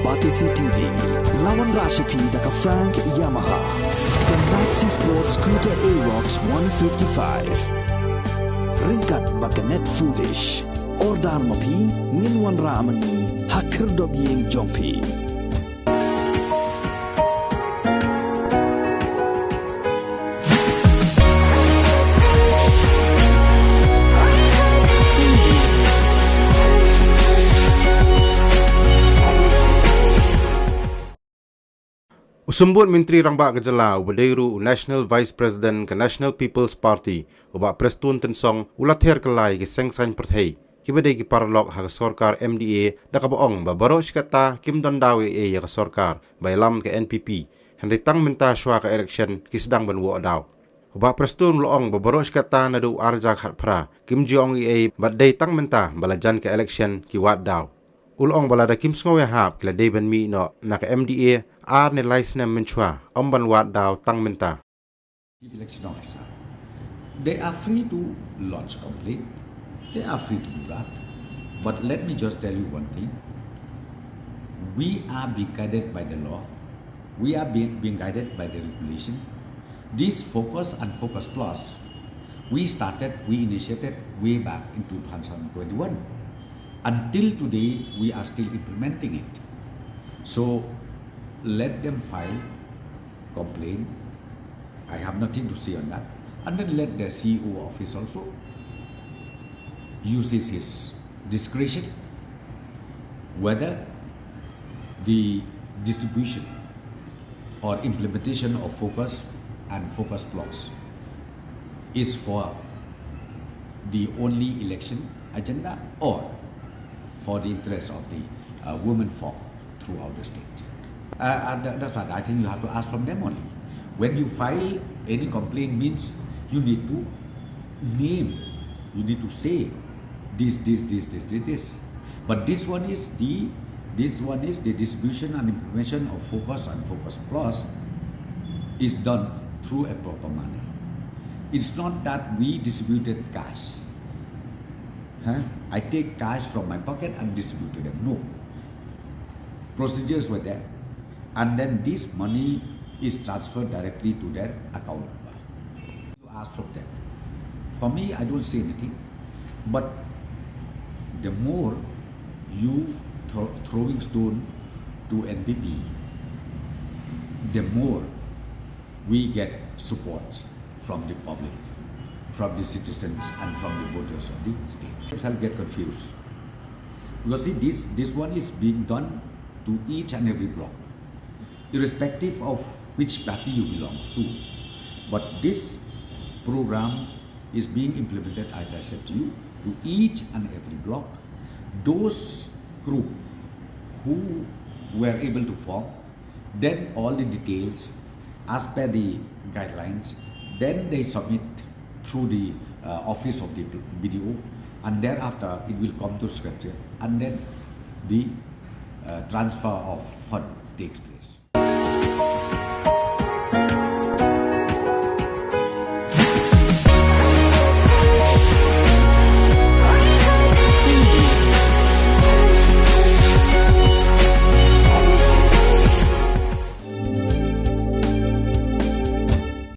Batisi TV, Lawan Rashipi Daka Frank Yamaha, the Maxi Sports Scooter Arox 155. Ringkat Bakanet Foodish, Ordar Mapi, Ninwan Ramani, Hakir Dobying Jompi. Usumbut Menteri Rangba Gejala Ubadeiru National Vice President ke National People's Party ubak Prestun Tensong ulather kelai ke sengsan perthai kibadai ki parlok hak sorkar MDA dakabaong ba Baroh Katta kim dondawe ya ke sorkar bailam ke NPP Henry Tang Mynta shwa ke Elekshon ki sedang benwo daw ubak Prestun loong ba Baroh Katta nadu arja khat pra kim jiong Eiei badai Tang Mynta balajan ke Elekshon ki wat daw ulong balada kim sngowe hap kila deben mi no nak MDA ar ne license menchwa omban wat daw Tang Mynta. Election officer, they are free to lodge complaint. They are free to do that. But let me just tell you one thing. We are being guided by the law. We are being guided by the regulation. This Focus and Focus Plus, we initiated way back in 2021. Until today, we are still implementing it. So, let them file complaint. I have nothing to say on that. And then let the CEO office also uses his discretion whether the distribution or implementation of Focus and Focus Plus is for the only election agenda or for the interest of the women folk throughout the state. That's what I think you have to ask from them only. When you file any complaint means you need to name, you need to say this. But this one is the distribution and implementation of Focus and Focus Plus is done through a proper manner. It's not that we distributed cash. I take cash from my pocket and distribute to them. No. Procedures were there. And then this money is transferred directly to their account number. You ask from them. For me, I don't say anything. But the more you throwing stone to NPP, the more we get support from the public, from the citizens and from the voters of the state. I'll get confused. Because see, this one is being done to each and every block, irrespective of which party you belong to. But this program is being implemented, as I said to you, to each and every block. Those group who were able to form, then all the details as per the guidelines, then they submit through the office of the BDO, and thereafter it will come to Secretariat, and then the transfer of fund takes place.